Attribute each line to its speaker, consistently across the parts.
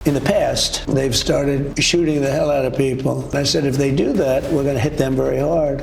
Speaker 1: In the past, they've started shooting the hell out of people. I said, if they do that, we're going to hit them very hard.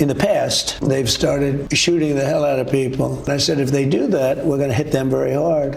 Speaker 1: In the past, they've started shooting the hell out of people. I said, if they do that, we're going to hit them very hard.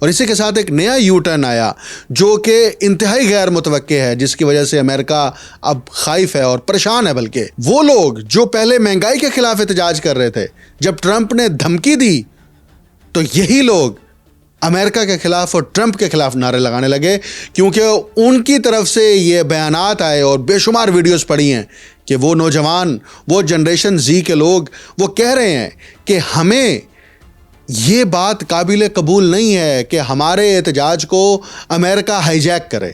Speaker 2: اور اسی کے ساتھ ایک نیا you turn آیا جو کہ انتہائی غیر متوقع ہے، جس کی وجہ سے امریکہ اب خائف ہے اور پریشان ہے۔ بلکہ وہ لوگ جو پہلے مہنگائی کے خلاف احتجاج کر رہے تھے، جب ٹرمپ نے دھمکی دی تو یہی لوگ امریکہ کے خلاف اور ٹرمپ کے خلاف نعرے لگانے لگے، کیونکہ ان کی طرف سے یہ بیانات آئے اور بے شمار ویڈیوز پڑھی ہیں کہ وہ نوجوان، وہ جنریشن زی کے لوگ وہ کہہ رہے ہیں کہ ہمیں یہ بات قابل قبول نہیں ہے کہ ہمارے احتجاج کو امریکہ ہائی جیک کرے،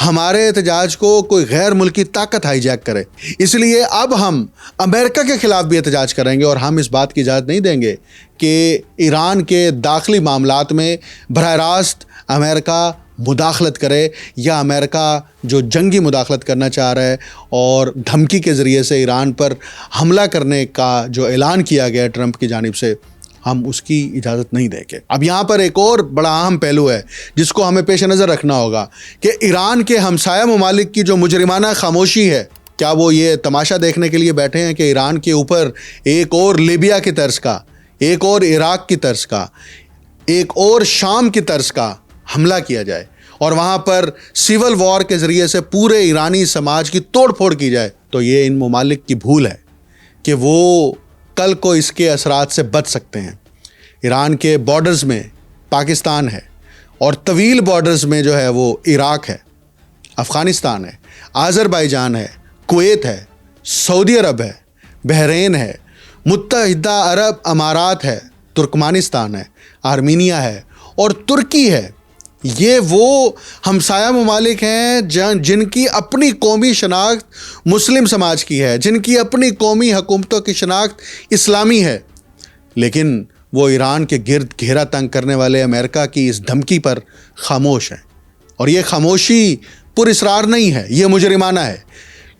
Speaker 2: ہمارے احتجاج کو کوئی غیر ملکی طاقت ہائی جیک کرے، اس لیے اب ہم امریکہ کے خلاف بھی احتجاج کریں گے اور ہم اس بات کی اجازت نہیں دیں گے کہ ایران کے داخلی معاملات میں براہ راست امریکہ مداخلت کرے، یا امریکہ جو جنگی مداخلت کرنا چاہ رہا ہے اور دھمکی کے ذریعے سے ایران پر حملہ کرنے کا جو اعلان کیا گیا ہے ٹرمپ کی جانب سے، ہم اس کی اجازت نہیں دیں گے۔ اب یہاں پر ایک اور بڑا اہم پہلو ہے جس کو ہمیں پیش نظر رکھنا ہوگا کہ ایران کے ہمسایہ ممالک کی جو مجرمانہ خاموشی ہے، کیا وہ یہ تماشا دیکھنے کے لیے بیٹھے ہیں کہ ایران کے اوپر ایک اور لیبیا کی طرز کا، ایک اور عراق کی طرز کا، ایک اور شام کی طرز کا حملہ کیا جائے اور وہاں پر سول وار کے ذریعے سے پورے ایرانی سماج کی توڑ پھوڑ کی جائے؟ تو یہ ان ممالک کی بھول ہے کہ وہ کل کو اس کے اثرات سے بچ سکتے ہیں۔ ایران کے بارڈرز میں پاکستان ہے اور طویل بارڈرز میں جو ہے وہ عراق ہے، افغانستان ہے، آذربائیجان ہے، کویت ہے، سعودی عرب ہے، بحرین ہے، متحدہ عرب امارات ہے، ترکمانستان ہے، آرمینیا ہے اور ترکی ہے۔ یہ وہ ہمسایہ ممالک ہیں جن کی اپنی قومی شناخت مسلم سماج کی ہے، جن کی اپنی قومی حکومتوں کی شناخت اسلامی ہے، لیکن وہ ایران کے گرد گھیرا تنگ کرنے والے امریکہ کی اس دھمکی پر خاموش ہیں۔ اور یہ خاموشی پر اصرار نہیں ہے، یہ مجرمانہ ہے،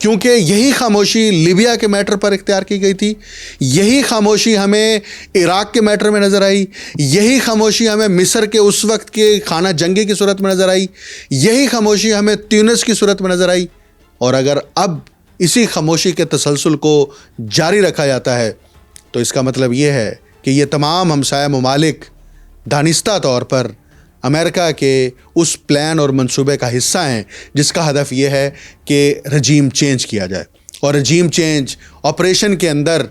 Speaker 2: کیونکہ یہی خاموشی لیبیا کے میٹر پر اختیار کی گئی تھی، یہی خاموشی ہمیں عراق کے میٹر میں نظر آئی، یہی خاموشی ہمیں مصر کے اس وقت کے خانہ جنگی کی صورت میں نظر آئی، یہی خاموشی ہمیں تیونس کی صورت میں نظر آئی۔ اور اگر اب اسی خاموشی کے تسلسل کو جاری رکھا جاتا ہے تو اس کا مطلب یہ ہے کہ یہ تمام ہمسایہ ممالک دانستہ طور پر امریکہ کے اس پلان اور منصوبے کا حصہ ہیں جس کا ہدف یہ ہے کہ رجیم چینج کیا جائے، اور رجیم چینج آپریشن کے اندر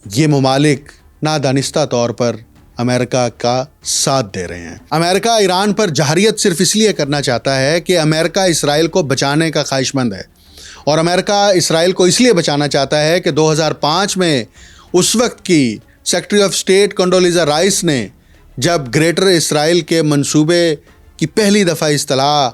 Speaker 2: یہ ممالک نادانستہ طور پر امریکہ کا ساتھ دے رہے ہیں۔ امریکہ ایران پر جارحیت صرف اس لیے کرنا چاہتا ہے کہ امریکہ اسرائیل کو بچانے کا خواہش مند ہے، اور امریکہ اسرائیل کو اس لیے بچانا چاہتا ہے کہ 2005 میں اس وقت کی سیکرٹری آف اسٹیٹ کنڈولیزا رائس نے جب گریٹر اسرائیل کے منصوبے کی پہلی دفعہ اصطلاح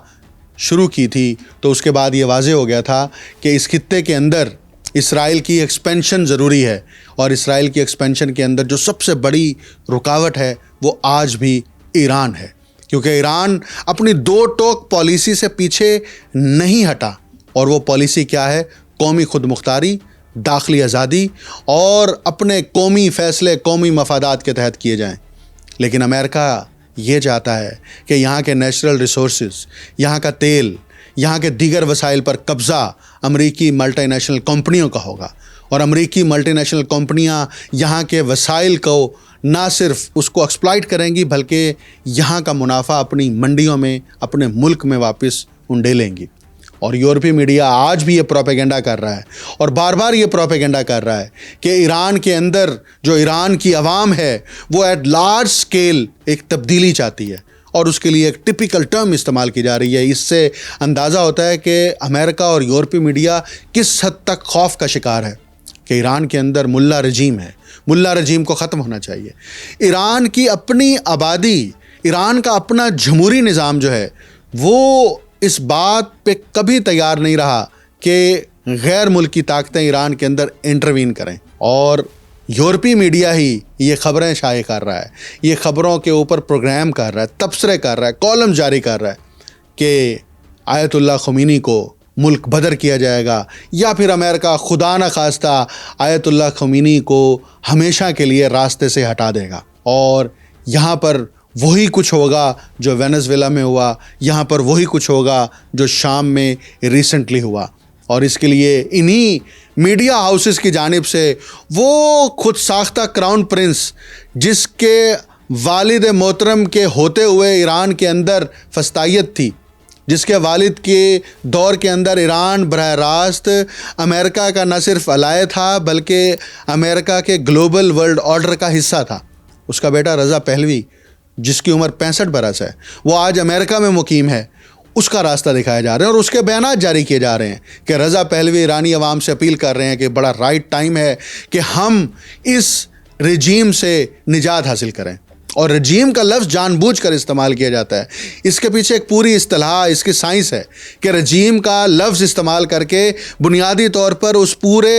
Speaker 2: شروع کی تھی تو اس کے بعد یہ واضح ہو گیا تھا کہ اس خطے کے اندر اسرائیل کی ایکسپینشن ضروری ہے، اور اسرائیل کی ایکسپینشن کے اندر جو سب سے بڑی رکاوٹ ہے وہ آج بھی ایران ہے، کیونکہ ایران اپنی دو ٹوک پالیسی سے پیچھے نہیں ہٹا، اور وہ پالیسی کیا ہے؟ قومی خود مختاری، داخلی آزادی اور اپنے قومی فیصلے قومی مفادات کے تحت کیے جائیں۔ لیکن امریکہ یہ چاہتا ہے کہ یہاں کے نیچرل ریسورسز، یہاں کا تیل، یہاں کے دیگر وسائل پر قبضہ امریکی ملٹی نیشنل کمپنیوں کا ہوگا، اور امریکی ملٹی نیشنل کمپنیاں یہاں کے وسائل کو نہ صرف اس کو ایکسپلائٹ کریں گی بلکہ یہاں کا منافع اپنی منڈیوں میں، اپنے ملک میں واپس انڈیلیں گی۔ اور یورپی میڈیا آج بھی یہ پروپیگنڈا کر رہا ہے اور بار بار یہ پروپیگنڈا کر رہا ہے کہ ایران کے اندر جو ایران کی عوام ہے وہ ایٹ لارج سکیل ایک تبدیلی چاہتی ہے، اور اس کے لیے ایک ٹپیکل ٹرم استعمال کی جا رہی ہے۔ اس سے اندازہ ہوتا ہے کہ امریکہ اور یورپی میڈیا کس حد تک خوف کا شکار ہے کہ ایران کے اندر ملا رجیم ہے، ملا رجیم کو ختم ہونا چاہیے۔ ایران کی اپنی آبادی، ایران کا اپنا جمہوری نظام جو ہے وہ اس بات پہ کبھی تیار نہیں رہا کہ غیر ملکی طاقتیں ایران کے اندر انٹروین کریں، اور یورپی میڈیا ہی یہ خبریں شائع کر رہا ہے، یہ خبروں کے اوپر پروگرام کر رہا ہے، تبصرے کر رہا ہے، کالم جاری کر رہا ہے کہ آیت اللہ خمینی کو ملک بدر کیا جائے گا، یا پھر امریکہ خدا نہ خواستہ آیت اللہ خمینی کو ہمیشہ کے لیے راستے سے ہٹا دے گا، اور یہاں پر وہی کچھ ہوگا جو وینزویلا میں ہوا، یہاں پر وہی کچھ ہوگا جو شام میں ریسنٹلی ہوا۔ اور اس کے لیے انہی میڈیا ہاؤسز کی جانب سے وہ خود ساختہ کراؤن پرنس جس کے والد محترم کے ہوتے ہوئے ایران کے اندر فسطائیت تھی، جس کے والد کے دور کے اندر ایران براہ راست امریکہ کا نہ صرف الائے تھا بلکہ امریکہ کے گلوبل ورلڈ آرڈر کا حصہ تھا۔ اس کا بیٹا رضا پہلوی، جس کی عمر 65 برس ہے، وہ آج امریکہ میں مقیم ہے، اس کا راستہ دکھایا جا رہا ہے اور اس کے بیانات جاری کیے جا رہے ہیں کہ رضا پہلوی ایرانی عوام سے اپیل کر رہے ہیں کہ بڑا رائٹ ٹائم ہے کہ ہم اس رجیم سے نجات حاصل کریں۔ اور رجیم کا لفظ جان بوجھ کر استعمال کیا جاتا ہے، اس کے پیچھے ایک پوری اصطلاح، اس کی سائنس ہے کہ رجیم کا لفظ استعمال کر کے بنیادی طور پر اس پورے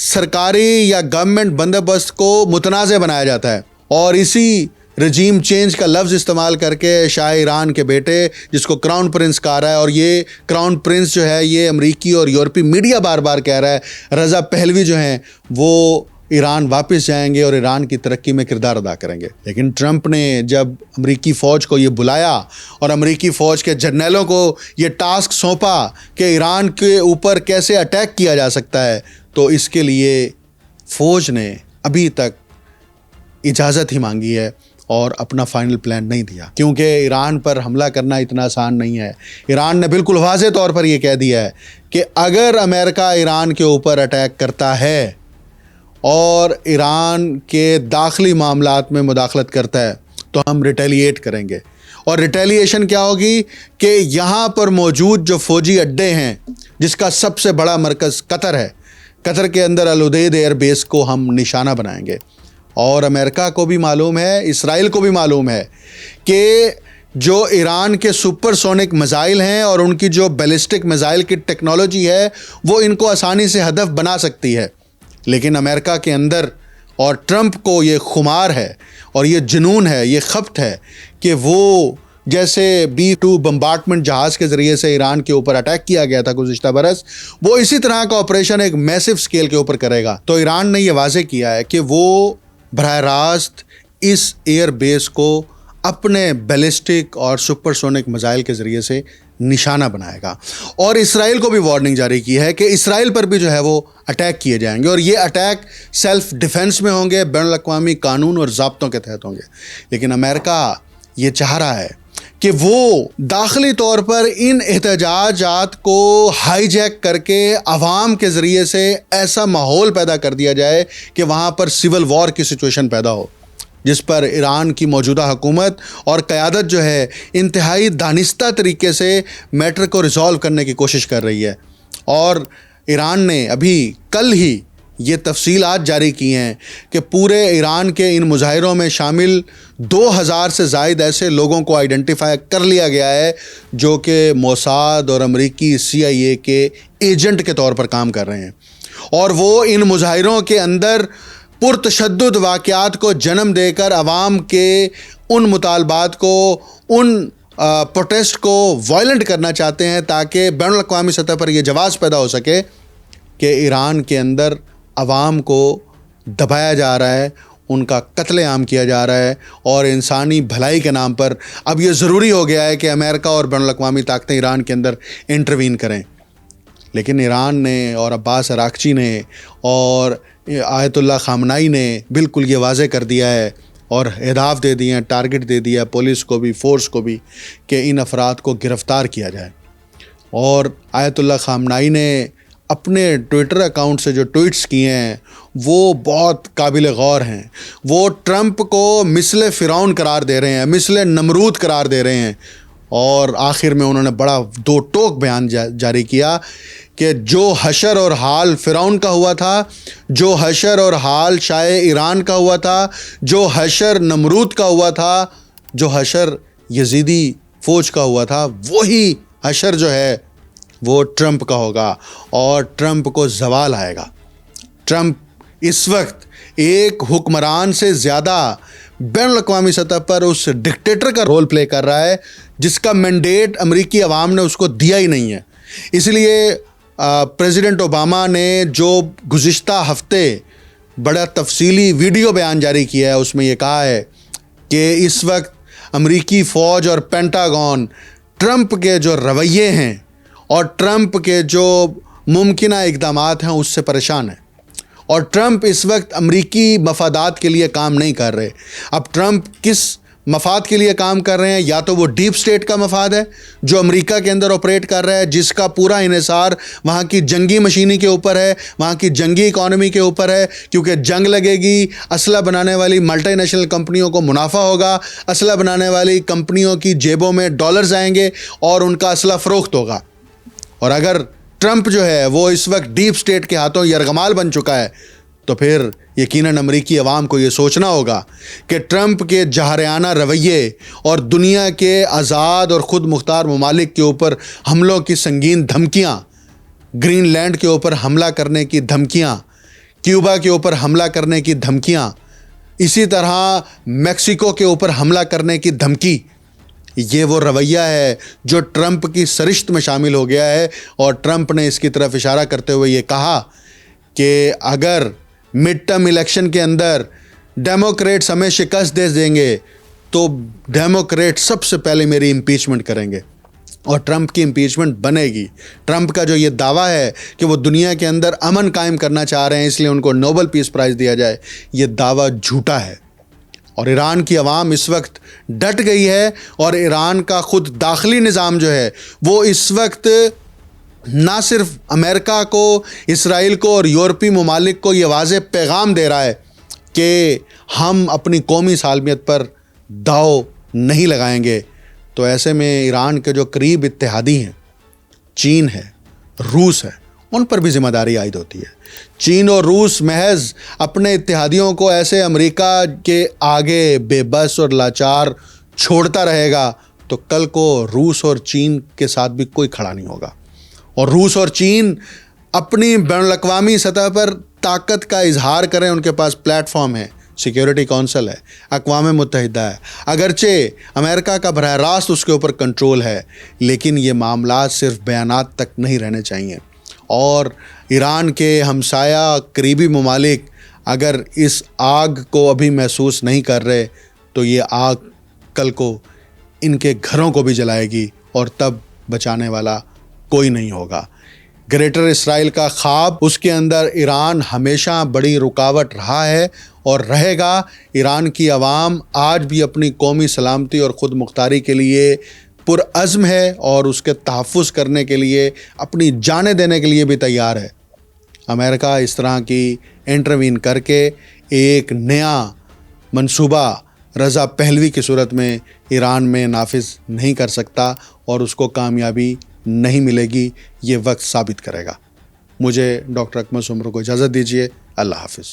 Speaker 2: سرکاری یا گورنمنٹ بندوبست کو متنازع بنایا جاتا ہے، اور اسی رجیم چینج کا لفظ استعمال کر کے شاہ ایران کے بیٹے، جس کو کراؤن پرنس کہا رہا ہے، اور یہ کراؤن پرنس جو ہے یہ امریکی اور یورپی میڈیا بار بار کہہ رہا ہے، رضا پہلوی جو ہیں وہ ایران واپس جائیں گے اور ایران کی ترقی میں کردار ادا کریں گے۔ لیکن ٹرمپ نے جب امریکی فوج کو یہ بلایا اور امریکی فوج کے جرنیلوں کو یہ ٹاسک سونپا کہ ایران کے اوپر کیسے اٹیک کیا جا سکتا ہے، تو اس کے لیے فوج نے ابھی تک اجازت ہی مانگی ہے اور اپنا فائنل پلان نہیں دیا، کیونکہ ایران پر حملہ کرنا اتنا آسان نہیں ہے۔ ایران نے بالکل واضح طور پر یہ کہہ دیا ہے کہ اگر امریکہ ایران کے اوپر اٹیک کرتا ہے اور ایران کے داخلی معاملات میں مداخلت کرتا ہے تو ہم ریٹیلیٹ کریں گے۔ اور ریٹیلیشن کیا ہوگی کہ یہاں پر موجود جو فوجی اڈے ہیں، جس کا سب سے بڑا مرکز قطر ہے، قطر کے اندر العدید ایئر بیس کو ہم نشانہ بنائیں گے۔ اور امریکہ کو بھی معلوم ہے، اسرائیل کو بھی معلوم ہے کہ جو ایران کے سپر سونک میزائل ہیں اور ان کی جو بیلسٹک میزائل کی ٹیکنالوجی ہے وہ ان کو آسانی سے ہدف بنا سکتی ہے، لیکن امریکہ کے اندر اور ٹرمپ کو یہ خمار ہے اور یہ جنون ہے، یہ خبت ہے کہ وہ جیسے B-2 بمبارڈمنٹ جہاز کے ذریعے سے ایران کے اوپر اٹیک کیا گیا تھا گزشتہ برس، وہ اسی طرح کا آپریشن ایک میسو سکیل کے اوپر کرے گا۔ تو ایران نے یہ واضح کیا ہے کہ وہ براہ راست اس ایئر بیس کو اپنے بیلسٹک اور سپر سونک میزائل کے ذریعے سے نشانہ بنائے گا، اور اسرائیل کو بھی وارننگ جاری کی ہے کہ اسرائیل پر بھی جو ہے وہ اٹیک کیے جائیں گے، اور یہ اٹیک سیلف ڈیفنس میں ہوں گے، بین الاقوامی قانون اور ضابطوں کے تحت ہوں گے۔ لیکن امریکہ یہ چاہ رہا ہے کہ وہ داخلی طور پر ان احتجاجات کو ہائی جیک کر کے عوام کے ذریعے سے ایسا ماحول پیدا کر دیا جائے کہ وہاں پر سول وار کی سچویشن پیدا ہو، جس پر ایران کی موجودہ حکومت اور قیادت جو ہے انتہائی دانستہ طریقے سے میٹر کو ریزالو کرنے کی کوشش کر رہی ہے۔ اور ایران نے ابھی کل ہی یہ تفصیلات جاری کی ہیں کہ پورے ایران کے ان مظاہروں میں شامل 2000 سے زائد ایسے لوگوں کو آئیڈینٹیفائی کر لیا گیا ہے جو کہ موساد اور امریکی CIA کے ایجنٹ کے طور پر کام کر رہے ہیں، اور وہ ان مظاہروں کے اندر پرتشدد واقعات کو جنم دے کر عوام کے ان مطالبات کو، ان پروٹیسٹ کو وائلنٹ کرنا چاہتے ہیں، تاکہ بین الاقوامی سطح پر یہ جواز پیدا ہو سکے کہ ایران کے اندر عوام کو دبایا جا رہا ہے، ان کا قتل عام کیا جا رہا ہے، اور انسانی بھلائی کے نام پر اب یہ ضروری ہو گیا ہے کہ امریکہ اور بین الاقوامی طاقتیں ایران کے اندر انٹروین کریں۔ لیکن ایران نے اور عباس اراغچی نے اور آیت اللہ خامنائی نے بالکل یہ واضح کر دیا ہے اور اہداف دے دیے ہیں، ٹارگٹ دے دیا پولیس کو بھی، فورس کو بھی، کہ ان افراد کو گرفتار کیا جائے۔ اور آیت اللہ خامنائی نے اپنے ٹویٹر اکاؤنٹ سے جو ٹویٹس کیے ہیں وہ بہت قابل غور ہیں۔ وہ ٹرمپ کو مثل فرعون قرار دے رہے ہیں، مثل نمرود قرار دے رہے ہیں، اور آخر میں انہوں نے بڑا دو ٹوک بیان جاری کیا کہ جو حشر اور حال فرعون کا ہوا تھا، جو حشر اور حال شاہ ایران کا ہوا تھا، جو حشر نمرود کا ہوا تھا، جو حشر یزیدی فوج کا ہوا تھا، وہی حشر جو ہے وہ ٹرمپ کا ہوگا، اور ٹرمپ کو زوال آئے گا۔ ٹرمپ اس وقت ایک حکمران سے زیادہ بین الاقوامی سطح پر اس ڈکٹیٹر کا رول پلے کر رہا ہے جس کا مینڈیٹ امریکی عوام نے اس کو دیا ہی نہیں ہے۔ اس لیے پریزیڈنٹ اوباما نے جو گزشتہ ہفتے بڑا تفصیلی ویڈیو بیان جاری کیا ہے، اس میں یہ کہا ہے کہ اس وقت امریکی فوج اور پینٹاگون ٹرمپ کے جو رویے ہیں اور ٹرمپ کے جو ممکنہ اقدامات ہیں اس سے پریشان ہیں، اور ٹرمپ اس وقت امریکی مفادات کے لیے کام نہیں کر رہے. اب ٹرمپ کس مفاد کے لیے کام کر رہے ہیں؟ یا تو وہ ڈیپ سٹیٹ کا مفاد ہے جو امریکہ کے اندر آپریٹ کر رہا ہے، جس کا پورا انحصار وہاں کی جنگی مشینی کے اوپر ہے، وہاں کی جنگی اکانومی کے اوپر ہے، کیونکہ جنگ لگے گی، اسلحہ بنانے والی ملٹی نیشنل کمپنیوں کو منافع ہوگا، اسلحہ بنانے والی کمپنیوں کی جیبوں میں ڈالرز آئیں گے اور ان کا اسلحہ فروخت ہوگا. اور اگر ٹرمپ جو ہے وہ اس وقت ڈیپ سٹیٹ کے ہاتھوں یرغمال بن چکا ہے تو پھر یقیناً امریکی عوام کو یہ سوچنا ہوگا کہ ٹرمپ کے جاہرانہ رویے اور دنیا کے آزاد اور خود مختار ممالک کے اوپر حملوں کی سنگین دھمکیاں، گرین لینڈ کے اوپر حملہ کرنے کی دھمکیاں، کیوبا کے اوپر حملہ کرنے کی دھمکیاں، اسی طرح میکسیکو کے اوپر حملہ کرنے کی دھمکی، یہ وہ رویہ ہے جو ٹرمپ کی سرشت میں شامل ہو گیا ہے. اور ٹرمپ نے اس کی طرف اشارہ کرتے ہوئے یہ کہا کہ اگر مڈ ٹرم الیکشن کے اندر ڈیموکریٹس ہمیں شکست دے دیں گے تو ڈیموکریٹ سب سے پہلے میری امپیچمنٹ کریں گے اور ٹرمپ کی امپیچمنٹ بنے گی. ٹرمپ کا جو یہ دعویٰ ہے کہ وہ دنیا کے اندر امن قائم کرنا چاہ رہے ہیں اس لیے ان کو نوبل پیس پرائز دیا جائے، یہ دعویٰ جھوٹا ہے. اور ایران کی عوام اس وقت ڈٹ گئی ہے اور ایران کا خود داخلی نظام جو ہے وہ اس وقت نہ صرف امریکہ کو، اسرائیل کو اور یورپی ممالک کو یہ واضح پیغام دے رہا ہے کہ ہم اپنی قومی سالمیت پر داؤ نہیں لگائیں گے. تو ایسے میں ایران کے جو قریب اتحادی ہیں، چین ہے، روس ہے، ان پر بھی ذمہ داری عائد ہوتی ہے. چین اور روس محض اپنے اتحادیوں کو ایسے امریکہ کے آگے بے بس اور لاچار چھوڑتا رہے گا تو کل کو روس اور چین کے ساتھ بھی کوئی کھڑا نہیں ہوگا. اور روس اور چین اپنی بین الاقوامی سطح پر طاقت کا اظہار کریں، ان کے پاس پلیٹ فارم ہے، سیکیورٹی کونسل ہے، اقوام متحدہ ہے. اگرچہ امریکہ کا براہ راست اس کے اوپر کنٹرول ہے، لیکن یہ معاملات صرف بیانات تک نہیں رہنے چاہیے. اور ایران کے ہمسایہ قریبی ممالک اگر اس آگ کو ابھی محسوس نہیں کر رہے تو یہ آگ کل کو ان کے گھروں کو بھی جلائے گی اور تب بچانے والا کوئی نہیں ہوگا. گریٹر اسرائیل کا خواب، اس کے اندر ایران ہمیشہ بڑی رکاوٹ رہا ہے اور رہے گا. ایران کی عوام آج بھی اپنی قومی سلامتی اور خود مختاری کے لیے پرعزم ہے اور اس کے تحفظ کرنے کے لیے اپنی جانیں دینے کے لیے بھی تیار ہے. امریکہ اس طرح کی انٹروین کر کے ایک نیا منصوبہ رضا پہلوی کی صورت میں ایران میں نافذ نہیں کر سکتا اور اس کو کامیابی نہیں ملے گی. یہ وقت ثابت کرے گا. مجھے ڈاکٹر اکمل سمرو کو اجازت دیجیے. اللہ حافظ.